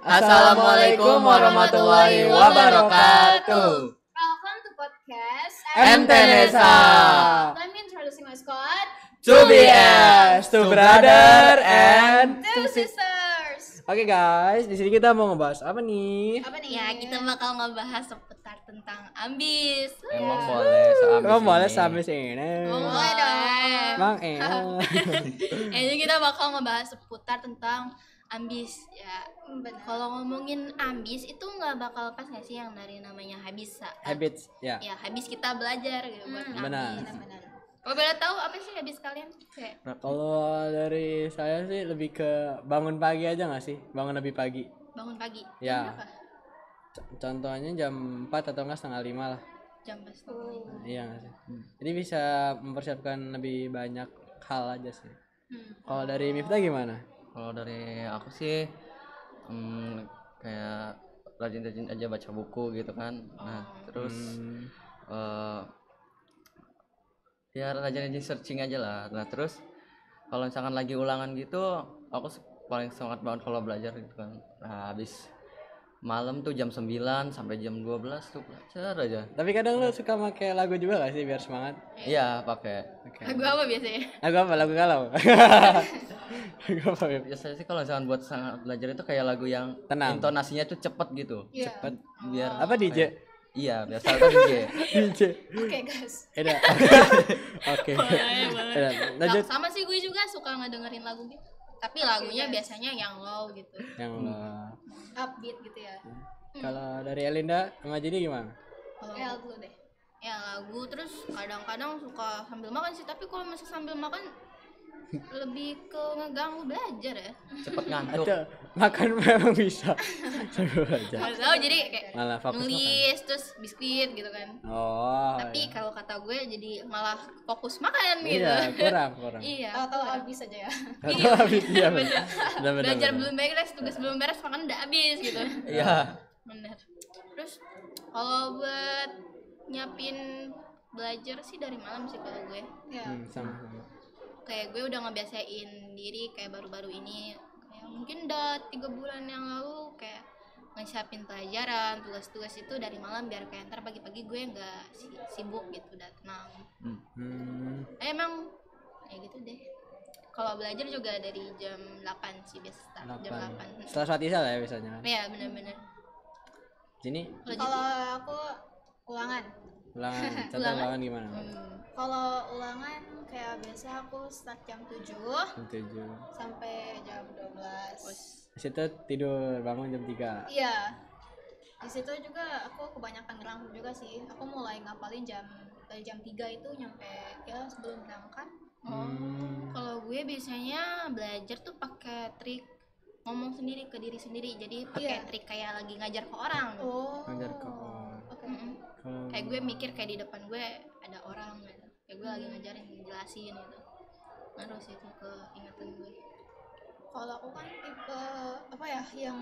Assalamualaikum warahmatullahi wabarakatuh. Welcome to podcast MTNESA. Let me introducing my squad. 2BS, two brother and Two sisters. Oke guys, di sini kita mau ngebahas apa nih? Apa nih? Ya, kita bakal ngebahas seputar tentang ambis. Emang boleh seambis Kamu boleh ini? sampai sini. Boleh dong. Bang, Jadi kita bakal ngebahas seputar tentang ambis ya. Benar. Kalau ngomongin ambis itu nggak bakal pas nggak sih yang dari namanya habis habits, ya. ya habis kita belajar gitu buat Benar. ambis. Benar. Kalau boleh tahu apa sih habis kalian? Kayak Nah, kalau dari saya sih lebih ke bangun pagi aja nggak sih? Bangun lebih pagi. bangun pagi. Ya. Jam berapa? Contohnya jam 4 atau enggak setengah 5 lah. Jam pas setengah lima. Iya nggak sih? Jadi bisa mempersiapkan lebih banyak hal aja sih. Kalau dari Miftah gimana? Kalau dari aku sih kayak rajin-rajin aja baca buku gitu kan. Nah, terus eh, ya rajin-rajin searching aja lah. Nah, terus kalau misalkan lagi ulangan gitu, aku paling semangat banget kalau belajar gitu kan. Nah, habis malam tuh jam 9 sampai jam 12 tuh belajar aja. Tapi kadang lu suka pakai lagu juga gak sih biar semangat? Iya, pakai. Oke. Lagu apa biasanya? Lagu apa? Lagu galau. Lagu apa? Beb? Biasanya sih kalau misalkan buat sangat belajar itu kayak lagu yang Tenang. intonasinya tuh cepet gitu. Iya. Cepet biar Apa DJ? Iya, biasa kan DJ. DJ. Oke guys. Eda. Oke. Boleh, boleh. Eda, lanjut. Sama sih gue juga suka ngedengerin lagu gitu. Tapi lagunya biasanya yang low gitu. Yang Upbeat gitu ya. kalau dari Elinda sama Jadi gimana? Kalau El dulu deh. ya lagu terus kadang-kadang suka sambil makan sih, tapi kalau masih sambil makan lebih ke ngeganggu belajar ya. Cepet ngantuk. Atau makan memang bisa. Sambil belajar. Nggak tahu, jadi kayak Malah fokus makan. nulis terus biskuit gitu kan. Oh. Tapi iya. kalau kata gue jadi malah fokus makan gitu. Iya, kurang. Iya. Tahu kurang. habis aja ya. Atau habis iya benar. Benar, benar, Belajar benar. belum beres, tugas belum beres, makan udah habis gitu. Iya. Bener. Terus kalau buat nyiapin belajar sih dari malam sih kalau gue. Ya. Sama. Kayak gue udah ngebiasain diri kayak baru-baru ini, kayak mungkin udah 3 bulan yang lalu kayak ngesiapin pelajaran, tugas-tugas itu dari malam biar kayak ntar pagi-pagi gue nggak sibuk gitu, udah tenang. Emang ya gitu deh. Kalau belajar juga dari jam 8 sih biasa start jam 8. Setelah sholat isya lah ya biasanya. Iya benar-benar. Sini Kalau aku ulangan. ulangan. Contoh ulangan gimana? Kalau ulangan kayak biasa aku start jam 7 Jam 7. sampai jam 12. Di situ tidur bangun jam 3. Iya. Di situ juga aku kebanyakan ngerangkum juga sih. Aku mulai ngapalin dari jam 3 itu nyampe ya sebelum berangkat. Kalau gue biasanya belajar tuh pakai trik ngomong sendiri ke diri sendiri, jadi pakai Iya. trik kayak lagi ngajar ke orang. Oh. Ngajar ke orang. Oke. Kalau Kayak gue mikir kayak di depan gue ada orang gitu, kayak gue lagi ngajarin jelasin gitu, terus itu ke ingatan gue. Kalau aku kan tipe apa ya yang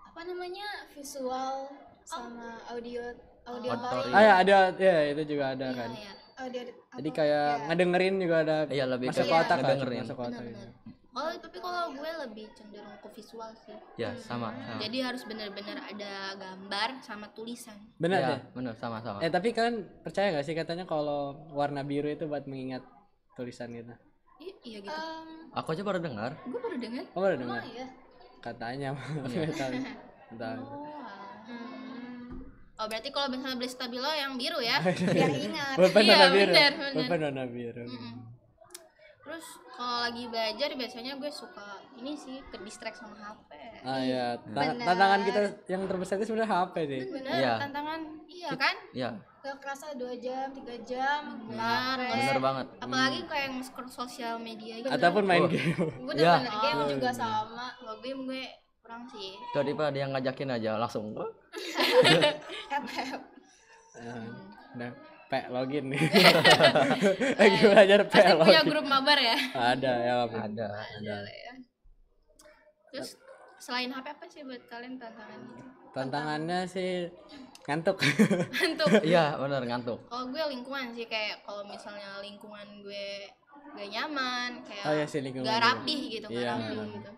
apa namanya visual sama audio Auditory. ya ada ya itu juga ada Iya kan. ya, audio Jadi kayak ngedengerin juga ada. Iya, lebih masuk ke ke otak kan, ngedengerin. masuk ke otak. benar-benar. Tapi kalau gue lebih cenderung ke visual sih. Ya, sama. Jadi harus benar-benar ada gambar sama tulisan. Benar Ya, deh. benar sama-sama. Tapi kan percaya gak sih katanya kalau warna biru itu buat mengingat tulisan gitu? Iya gitu. Aku aja baru dengar. Gue baru dengar. Oh baru dengar? ya. Katanya nggak tahu. Nggak tahu. Oh berarti kalau misalnya beli stabilo yang biru ya. Biar ingat. Pulpen Iya, warna biru. benar. Pulpen warna biru. Terus kalau lagi belajar biasanya gue suka ini sih ke distract sama HP. Ah ya, Benar. tantangan kita yang terbesar itu sebenarnya HP sih. Bener, Iya. tantangan iya kan? Iya, Gak kerasa 2 jam, 3 jam. Benar. benar banget. Apalagi kayak yang scroll sosial media gitu. Ataupun main Oh. game. Gue Iya. udah bener game juga sama. Kalau game gue kurang sih. Daripada dia ngajakin aja langsung. Hep. Udah P login nih. Lagi belajar P Pasti punya login. grup mabar ya. Ada ya apa? Ada. Ya. Terus selain HP apa sih buat kalian tantangan gitu? Tantangannya sih ngantuk. Untuk Iya, benar ngantuk. kalau gue lingkungan sih, kayak kalau misalnya lingkungan gue gak nyaman, kayak Oh iya sih, lingkungan gak juga. rapih gitu, gak Iya, rapih memang. gitu.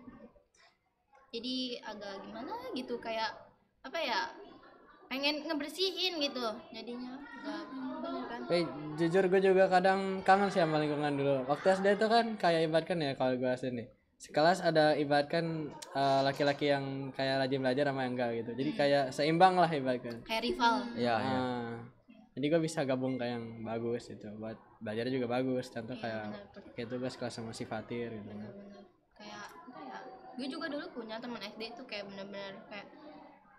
jadi agak gimana gitu, kayak apa ya, pengen ngebersihin gitu jadinya nggak bener kan. Jujur gue juga kadang kangen sih sama lingkungan dulu. Waktu SD itu kan kayak ibaratkan ya, kalau gue SD nih sekelas ada ibaratkan laki-laki yang kayak rajin belajar sama yang enggak gitu. Jadi kayak seimbang lah ibaratkan. Kayak rival. Iya, iya. Jadi gue bisa gabung kayak yang bagus gitu. Buat belajarnya juga bagus. Contoh kayak tugas kelas sama si Fatir gitu. Bener-bener. Kayak apa ya? Gue juga dulu punya teman SD itu kayak bener-bener kayak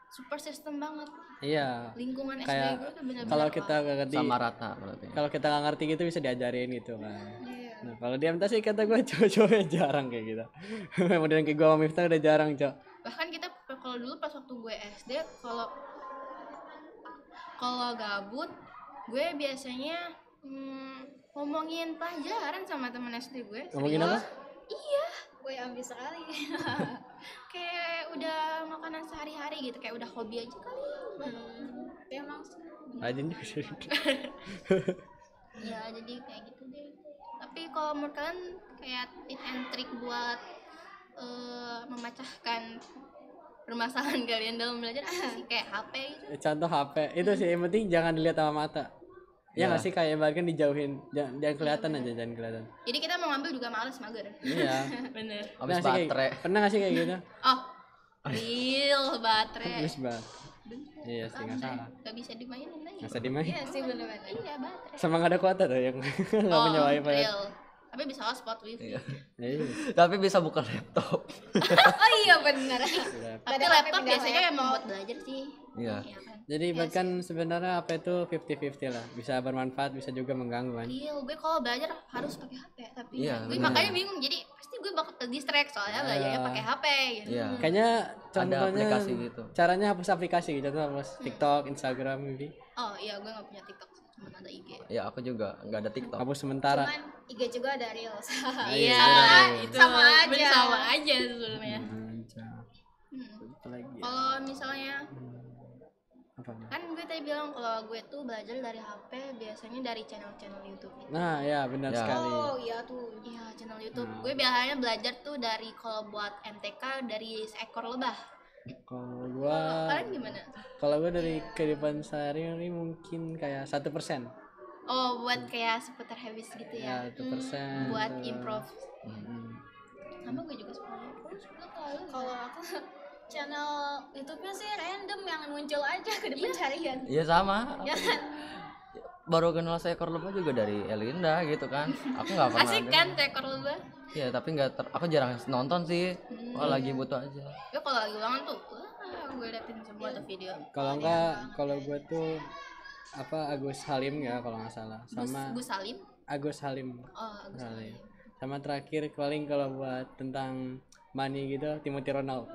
super system banget. Iya. Lingkungan SD Kayak gue tuh bener-bener kalau kita nggak ngerti, Sama rata berarti. kalau kita nggak ngerti gitu bisa diajarin gitu kan. Iya. Nah kalau di MTA sih kata gue cowok-cowoknya jarang kayak gitu. Modern kayak gue sama Miftah udah jarang cok. bahkan kita kalau dulu pas waktu gue SD, kalau gabut gue biasanya ngomongin pelajaran sama temen SD gue. Ngomongin apa? Iya, Gue ambis sekali. kayak udah makanan sehari-hari gitu, kayak udah hobi aja kali. Ya emang sih. Rajin juga sih. Ya jadi kayak gitu deh. Tapi kalau menurut kalian kayak tip and trick buat memecahkan permasalahan kalian dalam belajar apa sih? Kayak HP gitu. Contoh HP itu sih yang penting jangan dilihat sama mata. Ya nggak sih, kayak ibaratkan dijauhin, jangan kelihatan aja, jangan kelihatan. Jadi kita mau ngambil juga males, mager. Iya. Bener. Habis Pernah sih baterai. pernah nggak sih kayak gitu? Oh, real baterai. Habis banget. Iya sih nggak salah. Gak bisa dimainin lagi. Nggak usah dimain. Iya sih bener-bener. Iya, baterai. Sama nggak ada kuota tuh yang nggak punya wifi. Real. Tapi bisa hotspot wifi. Iya. Iya. Tapi bisa buka laptop. Oh iya bener. Tapi Ada laptop pindah biasanya laptop. emang buat belajar sih. Iya. Iya kan. Jadi bahkan sebenarnya HP itu 50-50 lah. Bisa bermanfaat, bisa juga mengganggu kan. Real, gue kalau belajar harus pakai HP, tapi Iya, gue bener. makanya bingung. Jadi pasti gue bakal distract soalnya belajarnya pakai HP gitu. Iya. Kayaknya Ada contohnya aplikasi gitu. caranya hapus aplikasi gitu, contoh hapus TikTok, Instagram, maybe. Oh iya, gue gak punya TikTok sih, cuma ada IG. Ya aku juga nggak ada TikTok. Hapus sementara. Cuman IG juga ada reels. Iya, itu sama aja. sama aja sebenarnya. Apa lagi ya? Kalau misalnya Apa? kan gue tadi bilang kalau gue tuh belajar dari HP biasanya dari channel-channel YouTube gitu. Nah, ya benar Ya. sekali. Oh iya tuh. Iya, channel YouTube. Gue biasanya belajar tuh dari, kalau buat MTK dari seekor lebah. Kalau Kalau gua kalian gimana? kalau gua dari kehidupan sehari-hari mungkin kayak 1%. Oh, buat kayak seputar habis gitu Ya, ya. 1%. Buat improv. Hmm. Sama gue juga sebenarnya. Kalau aku channel YouTube-nya sih random yang muncul aja ke depan pencarian. Iya sama. Ya kan? Baru kenal seekor lebah juga dari Elinda gitu kan. Aku nggak pernah. Asik ada. kan seekor lebah? Iya tapi aku jarang nonton sih. Oh lagi butuh aja. Gue kalau lagi ulangan tuh, gue liatin semua tuh video. Kalau enggak, kalau gua tuh apa Agus Halim ya kalau nggak salah. Sama Gus Salim. Agus Halim. Oh, Agus Halim. Salim. Sama terakhir paling kalau buat tentang money gitu, Timothy Ronald.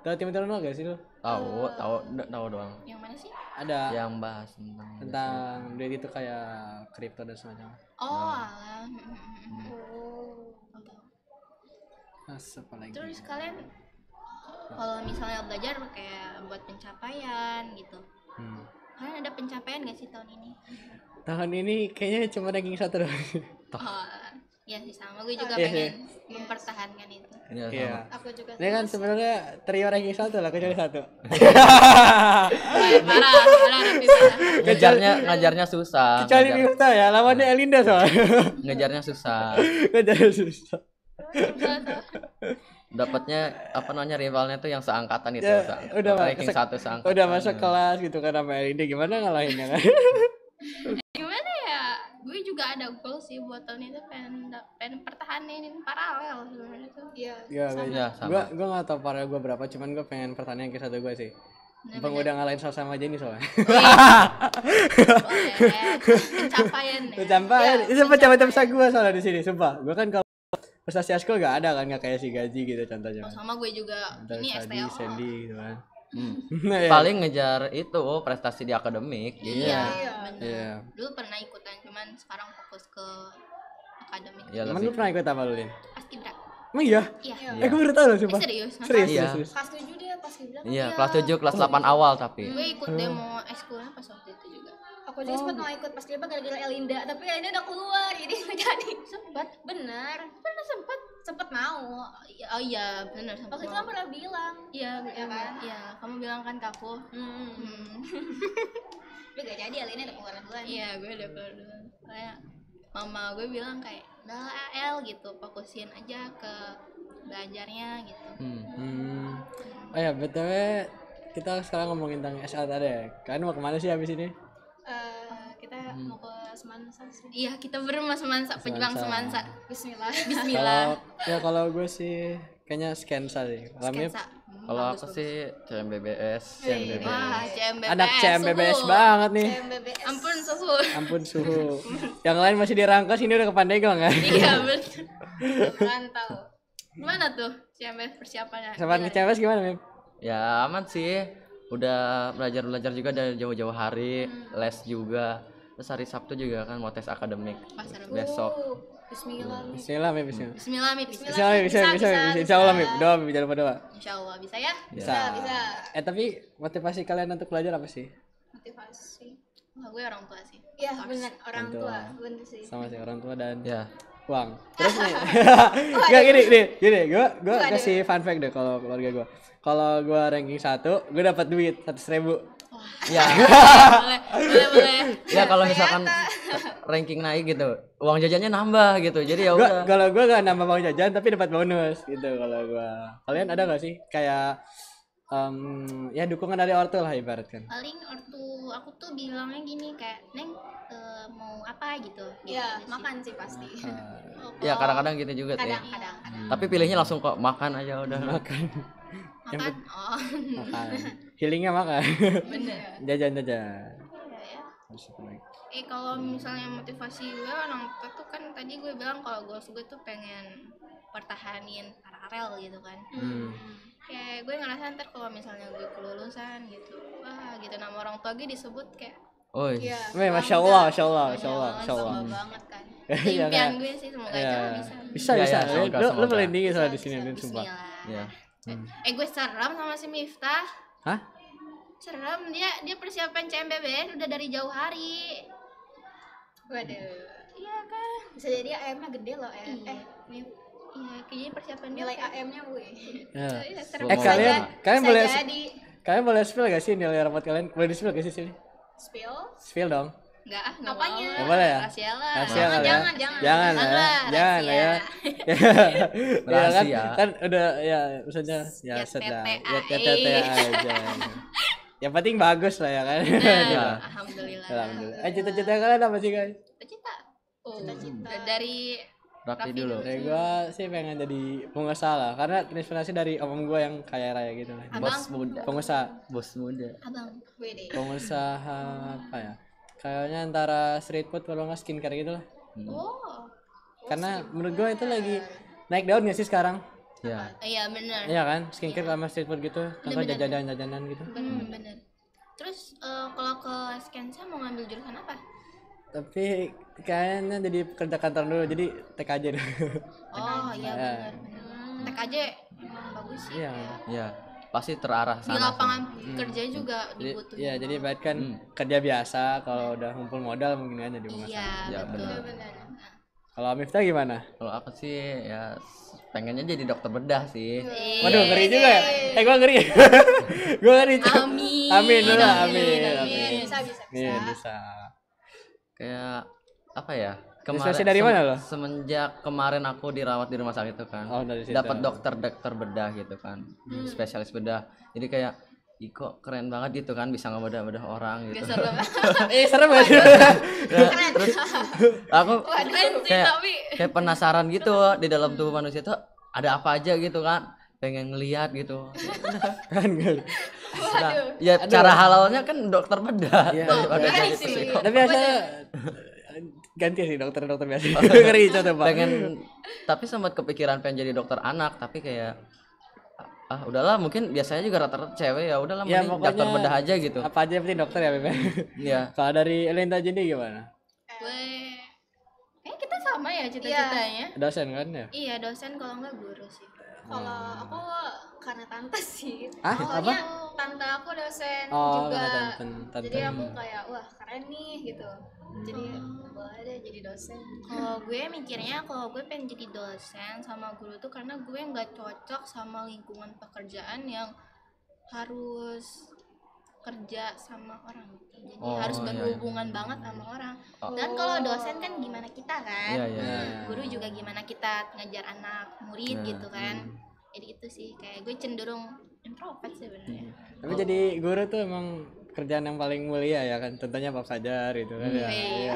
Tahu Timothy Ronald gak sih lu? Tahu doang. Yang mana sih? Ada Yang bahas tentang duit itu kayak kripto dan semacamnya. Oh, alah. Apa lagi? Terus kalian kalau misalnya belajar kayak buat pencapaian gitu, kalian ada pencapaian gak sih tahun ini? Tahun ini kayaknya cuma ranking 1 doang. Oh, ya sih sama, gue juga Iya pengen mempertahankan itu. Iya sama. Iya. Aku juga. Ini kan sebenarnya trio ranking 1 lah kecuali 1. Parah, Raffi, parah. Ngajarnya susah. Kecuali Miftah ya, lawannya Elinda soalnya. Ngejarnya susah. Ngajarnya susah. Dapatnya apa namanya rivalnya tuh yang seangkatan itu. Ya, udah ranking 1 seangkatan. Udah masuk kelas gitu kan sama Elinda, gimana ngalahinnya kan? Gimana ya? Gue juga ada goal sih buat tahun itu, pengen pertahanin paralel sebenarnya tuh. Iya. Iya, Iya, sama. gua nggak tahu parah gua berapa, cuman gua pengen pertanyaan ke 1 gua sih. Bang udah ngalahin sama Jenny soalnya. Boleh. Pencapaian ya. Pencapaian, itu pencapaian terbesar gua soalnya di sini, sumpah. Gua kan kalau prestasi askul gak ada kan, gak kayak si gaji gitu contohnya. Oh, sama gue juga. Terus Ini Sadi, STO. Sandy gitu kan. Hmm. Paling ngejar itu prestasi di akademik. Jadi Iya, Iya. bener. Iya. Dulu pernah ikutan, cuman sekarang fokus ke akademik. ya Emang lu lebih. pernah ikut apa lu, Lin? Paskibra. Emang iya? Iya. Iya. Gua baru tahu loh, sumpah. Serius? Masa? Serius, Iya. serius. Kelas 7 dia pas bilang. Iya, kelas 7, kelas 8 awal tapi. Gue ikut demo ekskulnya pas waktu itu juga. Aku juga sempat mau ikut pas dia gara-gara Elinda, tapi Elinda udah keluar jadi nggak jadi. Sempat. Benar. Pernah sempat. sempet mau. Oh iya benar sama Waktu itu kan pernah bilang. iya Ya kan? iya kamu bilang kan ke aku Tapi gak jadi, Alina ada keluaran duluan. iya gue udah keluar dulu kayak mama gue bilang kayak udah lah El gitu fokusin aja ke belajarnya gitu Oh ya, BTW kita sekarang ngomongin tentang SL tadi ya. Kalian mau kemana sih habis ini? Kita mau ke Semansa sih. iya kita berdua semansa pejuang semansa Bismillah. Bismillah Kalau gue sih kayaknya Skensa sih. Lamip Skensa Kalau aku sih CMBBS. wah CMBBS anak CMBBS suhu. banget nih. MBBS. ampun suhu Ampun suhu. Yang lain masih dirangkas, ini udah ke Pandeglang kan? iya bener Mantap. gimana tuh CMBBS persiapannya Sama ke CMBS gimana, Mip? Ya aman sih. Udah belajar juga dari jauh-jauh hari, les juga. Terus hari Sabtu juga kan mau tes akademik. Pasar Besok. Bismillah. Bismillah, Mip, bismillah. Bismillah Mi bismillah Bisa, Mip, bisa. Insya Allah, Mip. Doa, Mip, jangan lupa doa. insyaallah bisa ya Bisa. Bisa. Tapi motivasi kalian untuk belajar apa sih? Motivasi. wah gue orang tua sih Ya benar, orang Orang tua. tua. Bener sih. Sama sih orang tua dan Ya. uang. Terus nih, gak gini, gue kasih fun fact deh kalau keluarga gue. Kalau gue ranking 1, gue dapat duit 100.000. Ya. boleh Ya kalau misalkan ranking naik gitu, uang jajannya nambah gitu. Jadi ya udah. Kalau gue gak nambah uang jajan tapi dapat bonus gitu kalau gue. Kalian ada gak sih kayak ya dukungan dari ortu lah ibaratkan. paling ortu aku tuh bilangnya gini kayak neng mau apa gitu Ya, makan sih pasti. Ya kadang-kadang gitu juga sih. kadang-kadang Tapi pilihnya langsung kok makan aja udah. Makan, oh makan. Healingnya makan. bener Jajan. ya. Kalau misalnya motivasi gue orang tua tuh kan tadi gue bilang kalau goals gue tuh pengen pertahanin paralel gitu kan kayak gue ngerasa ntar kalau misalnya gue kelulusan gitu wah gitu nama orang tua gue disebut kayak Oh, Iya. Masya Allah. bangga banget kan Iya, impian kayak- gue sih semoga Ya. aja bisa Bisa. Ya, semoga, Lu semoga. paling tinggi soalnya di sini, Din, sumpah. Bismillah Ya. gue seram sama si Miftah Hah? serem dia persiapan CMBBS udah dari jauh hari Waduh. iya kan Bisa jadi AM-nya gede loh ya. Iya. Nih, iya kayaknya persiapan dia nilai kayak- AM-nya gue. Ya. Iya, serem Eh, banget. kalian Bisa boleh jadi kalian boleh spill gak sih nilai rapot kalian? Boleh di spill gak sih sini? spill. Spill dong. Nggak Apanya? mau. Nggak boleh ya? Rahasia lah. Rahasia kali ya. jangan. Jangan lah ya. Jangan, Jangan lah ya. rahasia. Ya kan, Rahasia. kan udah ya maksudnya ya Ya, set lah. TTA. Ya TTA aja. Yang penting bagus lah ya kan. Nah, alhamdulillah. Alhamdulillah. Cita-cita kalian apa sih guys? Cita-cita. Oh, Cita-cita. dari Rapi dulu. Dari gua sih pengen jadi pengusaha lah karena terinspirasi dari om gua yang kaya raya gitu lah. abang, Bos muda. Pengusaha, Bos muda. abang. Gue deh. pengusaha apa ya? Kayaknya antara street food kalau nggak skincare gitu lah. Oh, Karena menurut gua itu lagi naik daun nggak sih sekarang? Ya. iya benar. Iya kan? Skincare sama street food gitu, tanpa jajanan-jajanan gitu. Benar. Terus kalau ke Skensa mau ngambil jurusan apa? Tapi kayaknya jadi pekerja kantor dulu, jadi TKJ dulu. Oh, iya Ya. benar. TKJ emang bagus sih. Iya. Ya. Pasti terarah Di sana. lapangan kerja juga Jadi, dibutuhin. iya, jadi baik kan kerja biasa, kalau udah ngumpul modal mungkin aja di pengusaha. Iya, Ya, betul. Benar. Kalau Miftah gimana? Kalau aku sih ya pengennya jadi dokter bedah sih. Waduh, ngeri juga ya. Gua ngeri. Gua ngeri. Cok. Amin. Amin dulu, Amin, amin. amin. Bisa. Iya, bisa. Kayak apa ya? Inspirasi dari mana lo? Semenjak kemarin aku dirawat di rumah sakit itu kan. Oh, dari situ. Dapat dokter bedah gitu kan. Spesialis bedah. Jadi kayak ih kok keren banget gitu kan bisa ngebedah-bedah orang gitu. Gak serem. Serem gak sih? Ya, terus aku Keren sih kayak tapi kayak penasaran gitu di dalam tubuh manusia itu ada apa aja gitu kan. Pengen ngeliat gitu. Kan enggak. Nah, ya cara halalnya kan dokter bedah. Iya, daripada iya jadi sih. psikolog. Tapi asalnya ganti sih dokter-dokter biasa. Ngeri coba. Pengen tapi sempat kepikiran pengen jadi dokter anak tapi kayak udahlah mungkin biasanya juga rata-rata cewek ya udahlah Ya, mending pokoknya dokter bedah aja gitu. Apa aja yang penting dokter ya, Bebe. Iya. Kalau dari Elinta Jindi gimana? gue kita sama ya cita-citanya. Dosen kan ya? Iya, dosen kalau enggak guru sih. Kalau aku karena tante sih. Ah, Soalnya tante aku dosen Oh, juga. karena tante. Jadi aku kayak wah keren nih gitu. Jadi boleh deh jadi dosen. Kalau gue mikirnya kalau gue pengen jadi dosen sama guru tuh karena gue nggak cocok sama lingkungan pekerjaan yang harus kerja sama orang, jadi harus iya, berhubungan banget sama orang. Oh. Dan kalau dosen kan gimana kita kan, Iya, iya, iya. guru juga gimana kita ngajar anak murid gitu kan. Jadi itu sih kayak gue cenderung introvert sebenarnya. Tapi jadi guru tuh emang kerjaan yang paling mulia ya kan, tentunya bab fajar gitu kan ya. Iya.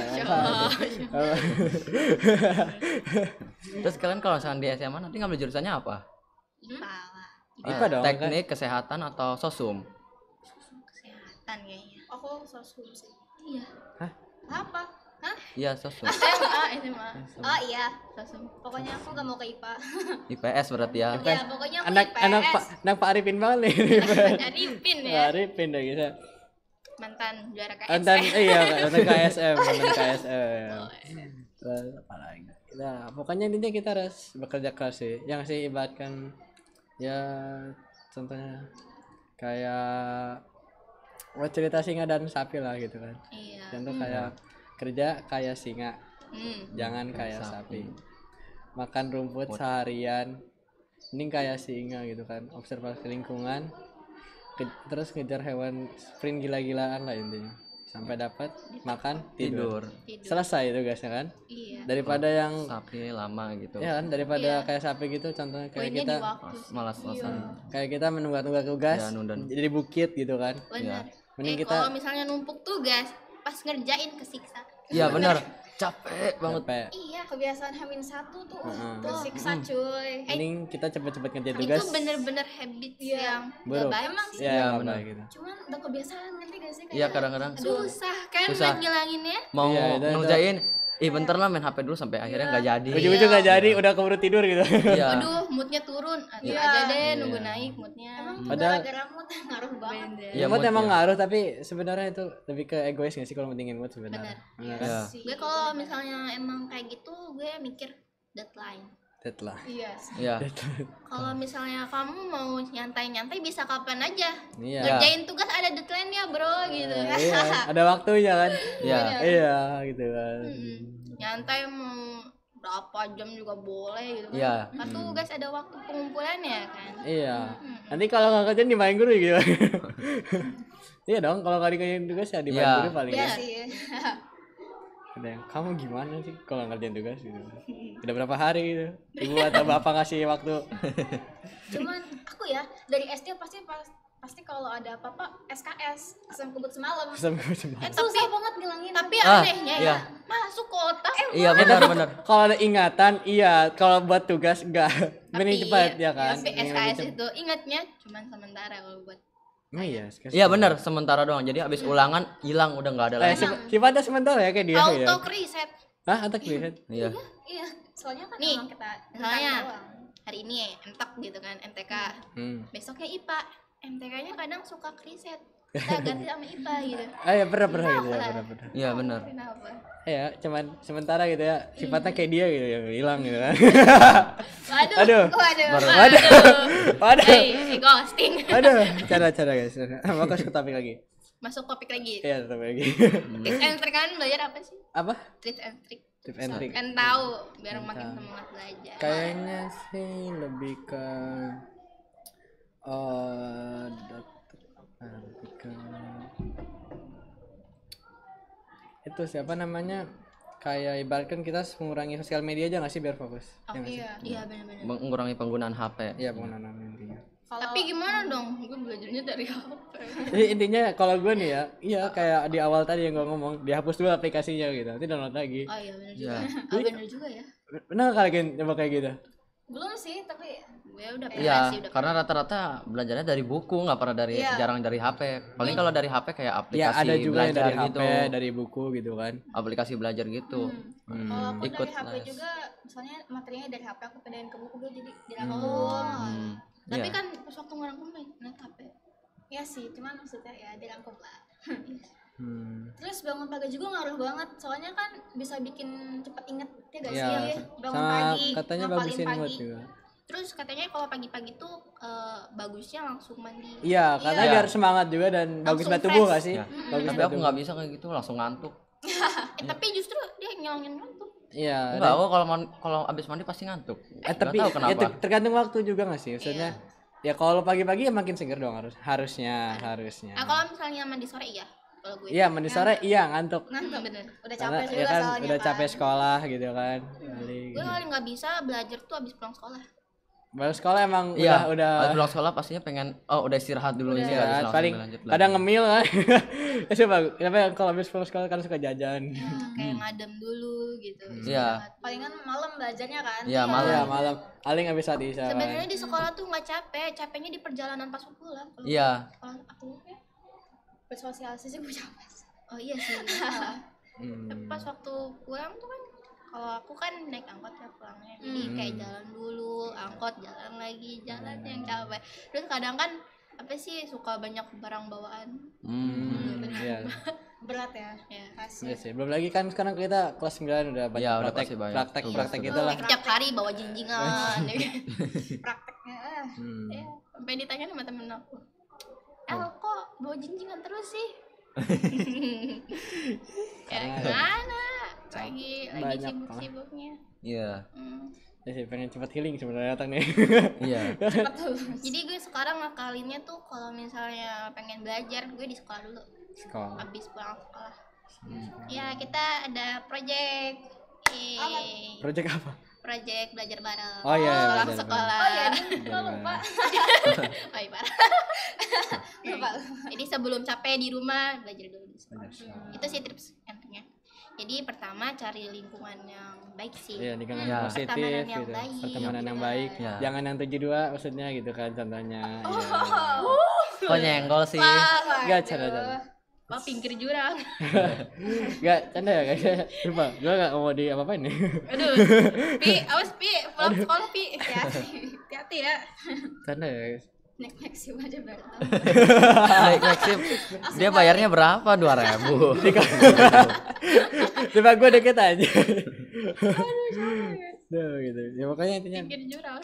Terus kalian kalau misalkan di SMA nanti ngambil jurusannya apa? IPA. IPA dong, Teknik, kesehatan atau sosum? Kesehatan kayaknya. Aku sosum sih. Iya. Apa? Hah? Iya, sosum. SMA. Oh iya. Sosum. Pokoknya aku gak mau ke IPA. IPS berarti ya. Ya pokoknya aku anak IPS. anak Pak Arifin banget nih. Dari PIN Pak ya, Arifin dah gitu. mantan juara Mantan KSM. iya, mantan KSM, mantan KSM. Terus apa lagi? Nah, pokoknya intinya kita harus bekerja keras sih. Yang sih ibaratkan ya contohnya kayak cerita singa dan sapi lah gitu kan. Iya. Contoh kayak kerja kayak singa, jangan kayak Sapi. sapi. Makan rumput seharian, mending kayak singa gitu kan. Observasi lingkungan, terus ngejar hewan sprint gila-gilaan lah intinya. Sampai dapat makan tidur. Selesai itu guys ya kan. Iya. Daripada yang Sapi lama gitu. ya kan daripada kayak sapi gitu contohnya kayak Poinnya kita di waktu. Malas-malasan. kayak kita menunggak-nunggak tugas Ya, nunda. jadi bukit gitu kan. Benar. Mending Kalau kita misalnya numpuk tugas, pas ngerjain kesiksa. Iya benar. Capek banget. capek. Iya kebiasaan Hamin 1 tuh Heeh. tersiksa cuy. Mending kita cepet-cepet ngerjain Itu tugas. bener-bener habit yang Buruk. gak baik Emang sih. sih. Ya, Iya, benar benar. gitu. Cuman udah kebiasaan ngerti gak sih? Iya, kadang-kadang Susah kan Susah. buat ngilanginnya. mau Iya, itu- ngerjain bentar lah main HP dulu sampai akhirnya nggak jadi. Ujung-ujung nggak jadi, udah keburu tidur gitu. Iya. Aduh, moodnya turun. Atau Iya. aja deh nunggu naik moodnya. Emang Padahal- gara-gara mood ngaruh banget. Bener. Iya, mood mood emang ya. ngaruh tapi sebenarnya itu lebih ke egois nggak sih kalau mentingin mood sebenarnya. Benar kan? Iya. Gue kalau misalnya emang kayak gitu, gue mikir deadline. Deadline. Iya sih. Iya. Kalau misalnya kamu mau nyantai-nyantai bisa kapan aja. Iya. Ngerjain tugas ada deadline ya bro gitu. Iya, ada waktunya kan. Iya. Iya, gitu kan. Nyantai mau berapa jam juga boleh gitu kan. Iya. Kan tugas ada waktu pengumpulannya kan. Iya. Nanti kalau nggak kerjain dimain guru gitu. Iya dong, kalau nggak dikerjain tugas ya dimain Iya. guru paling. Iya ya. sih. Ada yang, kamu gimana sih kalau ngerjain tugas gitu. Udah berapa hari gitu. Ibu atau bapak ngasih waktu. Cuman aku ya dari SD pasti kalau ada apa-apa SKS asam kebut semalam. Sampai semalam. Susah banget ngilangin. Tapi Ah, anehnya iya. ya masuk kota. Iya benar-benar. Kalau ada ingatan, iya. Kalau buat tugas enggak. Mending cepat ya kan. Tapi Mending lebih SKS cepat. itu ingatnya cuman sementara kalau buat. Emang iya. SKS. Iya benar, sementara doang. Jadi habis ulangan hilang udah nggak ada lagi. Sifatnya sementara ya kayak dia ya. Auto reset. Hah, atau klihat? Iya. Iya, soalnya kan Nih, emang kita misalnya doang. hari ini MTek gitu kan, MTK. Besoknya IPA. MTK-nya kadang suka reset. Kita ganti sama IPA gitu. Ah ya pernah gitu ya, pernah. Iya benar. Kenapa? Ya, cuman sementara gitu ya. Sifatnya kayak dia gitu ya, hilang gitu kan. Waduh. Aduh. Waduh. Hey, ghosting. Aduh, cara guys. Fokus ke topik lagi. Masuk topik lagi. Iya, topik lagi. Tips and trick kan belajar apa sih? Apa? Tips and trick. Tip and trick. Kan tahu biar makin semangat belajar. Kayaknya sih lebih ke lebih ke itu siapa namanya, kayak ibaratkan kita harus mengurangi sosial media aja nggak sih biar fokus. Ya nggak sih? Iya benar-benar. Mengurangi penggunaan HP. Iya penggunaan intinya. Tapi gimana dong? Gue belajarnya dari HP. Jadi intinya kalau gue nih ya, iya kayak di awal tadi yang gue ngomong, dihapus dulu aplikasinya gitu, nanti download lagi. Oh iya benar juga. Iya. Oh benar juga ya. Benar kalian coba kayak gitu? Belum sih, tapi Gue udah pernah Iya, sih udah. karena rata-rata belajarnya dari buku, nggak pernah dari jarang dari HP. Paling kalau dari HP kayak aplikasi Ya ada juga yang belajar dari HP, gitu, dari buku gitu kan. aplikasi belajar gitu. kalau aku Ikut dari HP les. juga, misalnya materinya dari HP aku pindahin ke buku gue jadi dirangkum. Tapi Iya. kan pas waktu ngerangkum main HP. Ya sih, cuman maksudnya ya dirangkum lah. Terus bangun pagi juga ngaruh banget, soalnya kan bisa bikin cepet inget ya gak Iya. sih? Bangun Sama pagi, katanya ngapalin bagusin mood pagi. juga. Terus katanya kalau pagi-pagi tuh bagusnya langsung mandi. Iya, katanya Iya. biar semangat juga dan bagus Langsung buat tubuh fresh. gak sih? Ya. Bagus Tapi buat aku tubuh. nggak bisa kayak gitu, langsung ngantuk. Tapi justru dia ngilangin ngantuk. Iya. Enggak, aku kalau abis mandi pasti ngantuk. Tapi Nggak tahu kenapa. ya tergantung waktu juga gak sih? Maksudnya ya kalau pagi-pagi ya makin seger dong harusnya. Nah kalau misalnya mandi sore iya. Kalau gue. Iya, mandi sore iya ngantuk. Ngantuk. Bener. Udah Karena capek ya juga kan soalnya udah kan. capek sekolah gitu kan. Balik. Gue paling nggak bisa belajar tuh abis pulang sekolah. Baru sekolah emang Iya, udah habis pulang sekolah pastinya pengen udah istirahat dulu nih, habis istirahat. langsung Paling lanjut kadang ngemil kan. Ya coba, kenapa kalau habis pulang sekolah kan suka jajan. Kayak ngadem dulu gitu. Iya. Palingan malam belajarnya kan. Iya, malam. Iya, malam. Paling habis saat isya. kan. Sebenarnya di sekolah tuh nggak capek, capeknya di perjalanan pas pulang. Iya. Kalau aku ya, Bersosialisasi gue capek. oh iya sih. Hmm. Tapi pas waktu pulang tuh kan, kalau aku kan naik angkot ya pulangnya, jadi kayak jalan dulu, angkot jalan lagi, jalan yang capek. Terus kadang kan apa sih suka banyak barang bawaan. Iya. Berat ya. Ya. Iya sih. Belum lagi kan sekarang kita kelas 9 udah banyak Iya, udah praktek pasti banyak praktek tugas, praktek tugas. gitu lah. Tiap hari bawa jinjingan. ya kan? Prakteknya. Ya, sampai ditanya sama temen aku, kok bawa jinjingan terus sih? Ya gimana? Lagi banyak sibuk-sibuknya. Iya. Ya sih pengen cepet healing sebenarnya datang nih. Iya. Jadi gue sekarang ngakalinnya tuh kalau misalnya pengen belajar, gue di sekolah dulu. Sekolah. Habis pulang sekolah. Ya kita ada project. Project apa? Project belajar bareng. Oh, iya, Sekolah belajar sekolah. Oh iya, gue lupa. Oh, iya, parah. Lupa. Jadi sebelum capek di rumah belajar dulu di sekolah. Itu sih tips intinya. Jadi pertama cari lingkungan yang baik sih. Iya, lingkungan Iya. positif Pertemanan yang gitu. baik, Pertemanan yang gitu baik. kan. Iya. Jangan yang 72 maksudnya gitu kan contohnya. Iya. Kok nyenggol sih? Enggak canda. Oh, pinggir jurang. Enggak canda ya guys. Lupa. Gua enggak mau di apa-apain nih. Aduh. Pi, awas Pi, pulang sekolah Pi. Hati-hati ya. Canda ya guys. Naik Maxim aja baru tahu. Naik Maxim. Dia bayarnya berapa? 2.000. Coba gue deket aja. Duh gitu. Ya pokoknya intinya Pinggir jurang.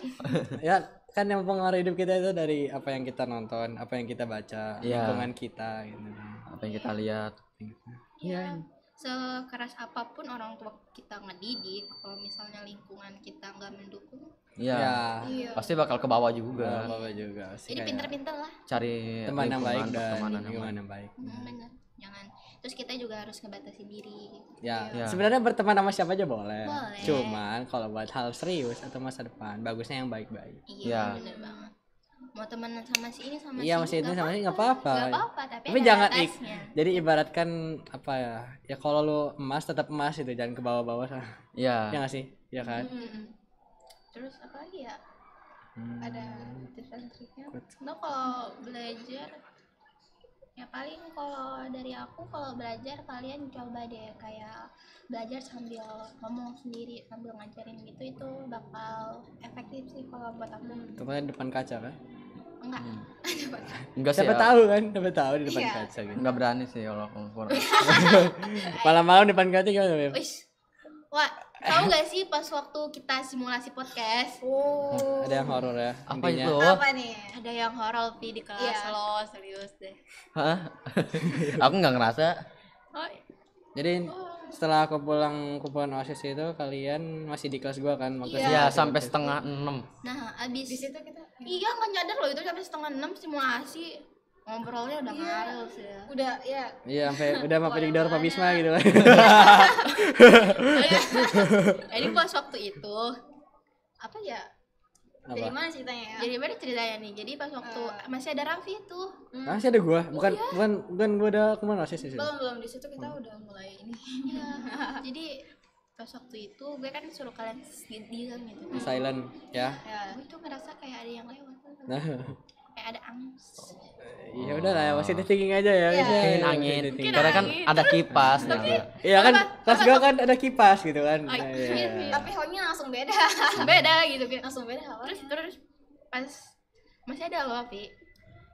ya kan yang mempengaruhi hidup kita itu dari apa yang kita nonton, apa yang kita baca, Iya. lingkungan kita gitu. Apa yang kita lihat? Iya. Sekeras apapun orang tua kita ngedidik, kalau misalnya lingkungan kita nggak mendukung, Iya. Ya. Iya. Pasti bakal ke bawah juga. Apa juga sih jadi kayak pinter-pinter lah. Cari teman yang baik lingkungan, dan pertemanan yang lingkungan baik. yang baik. Bener, jangan. Terus kita juga harus ngebatasin diri. Ya, Iya. sebenarnya berteman sama siapa aja boleh. Boleh. Cuman kalau buat hal serius atau masa depan, bagusnya yang baik-baik. Iya, Iya. bener banget. Mau temenan sama si ini sama Iya, si masih itu nggak sama ini nggak apa-apa. Nggak apa-apa, tapi Tapi ada jangan batasnya. jadi ibaratkan apa ya? Ya kalau lu emas tetap emas itu, jangan ke bawah-bawah. Ya Iya. nggak sih? Ya kan? Terus apa lagi ya? Ada tips dan triknya. Quotes. Nah kalau belajar, ya paling kalau dari aku kalau belajar kalian coba deh kayak belajar sambil ngomong sendiri sambil ngajarin gitu, itu bakal efektif sih kalau buat aku. Contohnya depan kaca kan? Enggak. Enggak sih. Siapa tahu kan? Siapa tahu di depan Iya. kaca gitu. Enggak berani sih kalau kompor. Malam-malam depan kaca gimana, Beb? Wis. Wah, tahu gak sih pas waktu kita simulasi podcast Oh. Ada yang horor ya. Apa intinya. itu? Apa nih? ada yang horor Pi, di kelas Iya. lo, serius deh. Hah? Aku nggak ngerasa. Oh, Jadi setelah aku pulang kumpulan OSIS itu kalian masih di kelas gua kan waktu Iya, simulasi sampai itu. setengah 6. nah abis Di situ kita iya nggak nyadar loh itu sampai setengah 6 simulasi, ngobrolnya udah ngaruh sih ya. udah ya Iya, sampai udah mau pergi Pak Bisma gitu kan. Jadi pas waktu itu apa ya, dari Apa? mana ceritanya ya? jadi mana ceritanya nih, jadi pas waktu masih ada Raffi tuh. Masih ada gua, bukan gua ada kumpulan OSIS di situ. belum di situ kita udah mulai ini. Iya. Jadi pas waktu itu gue kan suruh kalian diam gitu. Silent ya. Ya. Gue tuh ngerasa kayak ada yang lewat, Nah, kayak ada angus. ya udah lah, positive thinking aja ya. Iya. bisa. Mungkin angin. Positive thinking. Karena kan angin. ada kipas gitu. Iya kan, kelas gua kan ada kipas gitu kan. Oh, Nah, iya. iya. Tapi hawanya langsung beda. Beda gitu kan. Langsung beda hawa. Terus pas masih ada loh Pi,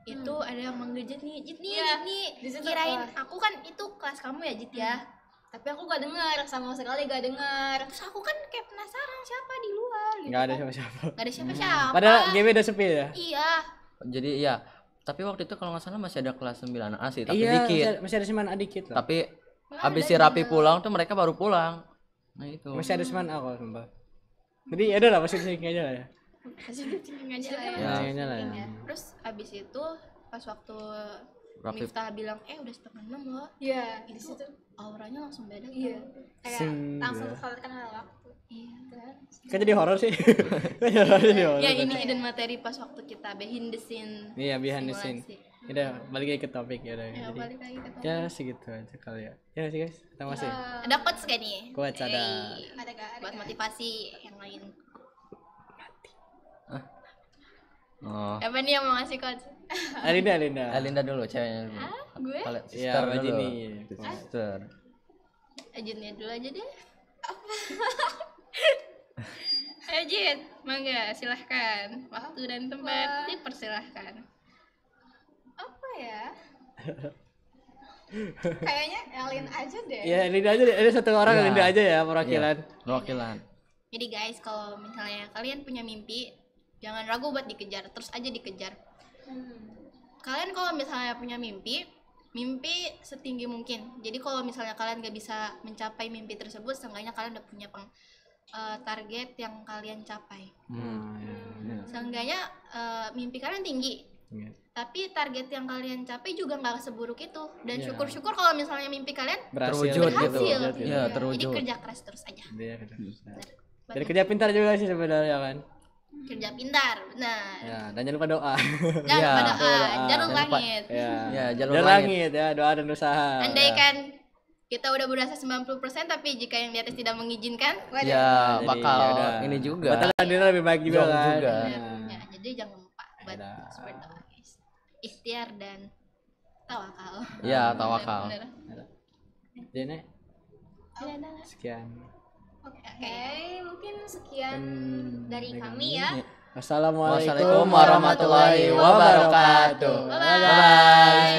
itu ada yang manggil Jit nih, Iya, Jit nih. di situ Kirain apa? aku kan itu kelas kamu ya Jit ya. Tapi aku gak dengar, sama sekali gak dengar. Terus aku kan kayak penasaran siapa di luar gitu. Nggak ada kan. siapa-siapa. Nggak ada siapa-siapa. Padahal game udah sepi ya. Iya. Jadi iya, tapi waktu itu kalau nggak salah masih ada kelas 9A sih, tapi Iya, dikit. masih ada seman dikit lah. Tapi habis si Rapi pulang tuh mereka baru pulang. Nah itu. Masih ada seman aku sumpah. Jadi ya udah lah, masih sini aja lah ya. Masih dicengin aja lah ya. Ya. Sini lah ya. Terus abis itu pas waktu Rapi Miftah bilang udah 5:30 loh. Iya, di situ. Auranya langsung beda. Iya. Kayak Sing, langsung gitu. tersalurkan ada waktu. Iya. Kan? Kan jadi horor sih. Kan jadi horor jadi horor. Ya ini hidden materi pas waktu kita behind the scene. Iya, behind the scene. simulasi. Udah balik lagi ke topik ya udah. Ya Jadi balik lagi ke topik. ya segitu aja kali ya. Ya sih guys, kita masih. Ada quotes gak nih? Quotes ada. Ada gak? Ada Buat gak? motivasi yang lain. Oh. Apa nih yang mau ngasih quotes? Alinda, Alinda. Alinda dulu ceweknya dulu. Gue? Kalau Iya, sister Mbak dulu. Jini. Sister. Ajinnya dulu aja deh. Ayo Jin, mangga silahkan. Waktu dan tempat dipersilahkan. Apa ya? Kayaknya Elin aja deh. Ya, Alinda aja deh. Ada satu orang Ya. Alinda aja ya perwakilan. Perwakilan. Jadi guys, kalau misalnya kalian punya mimpi, jangan ragu buat dikejar, terus aja dikejar. Kalian kalau misalnya punya mimpi, mimpi setinggi mungkin. Jadi kalau misalnya kalian gak bisa mencapai mimpi tersebut, seenggaknya kalian udah punya target yang kalian capai. Ya. Seenggaknya mimpi kalian tinggi, Iya. tapi target yang kalian capai juga nggak seburuk itu. Dan Iya. syukur-syukur kalau misalnya mimpi kalian Berhasil. Terwujud gitu. berhasil. Iya, jadi terwujud. kerja keras terus aja. Iya, Benar. jadi kerja pintar juga sih sebenarnya kan. Kerja pintar, benar. Ya, dan jangan lupa doa. Dan Iya. pada Doa. jalur Jangan lupa. langit. Ya, Ya, jalur jalur langit. langit ya, doa dan usaha. Andai Ya. kan kita udah berusaha 90%, tapi jika yang di atas tidak mengizinkan, Ya, Jadi, bakal yaudah. ini juga. Batal diri lebih baik juga Jong kan. juga. ya, jadi jangan lupa buat Yaudah. berdoa guys. Ikhtiar dan tawakal. Ya, tawakal. Bener. Jadi Bener. sekian. Oke, mungkin sekian Dan dari kami ya. Wassalamualaikum Wassalamualaikum warahmatullahi wabarakatuh. Bye-bye.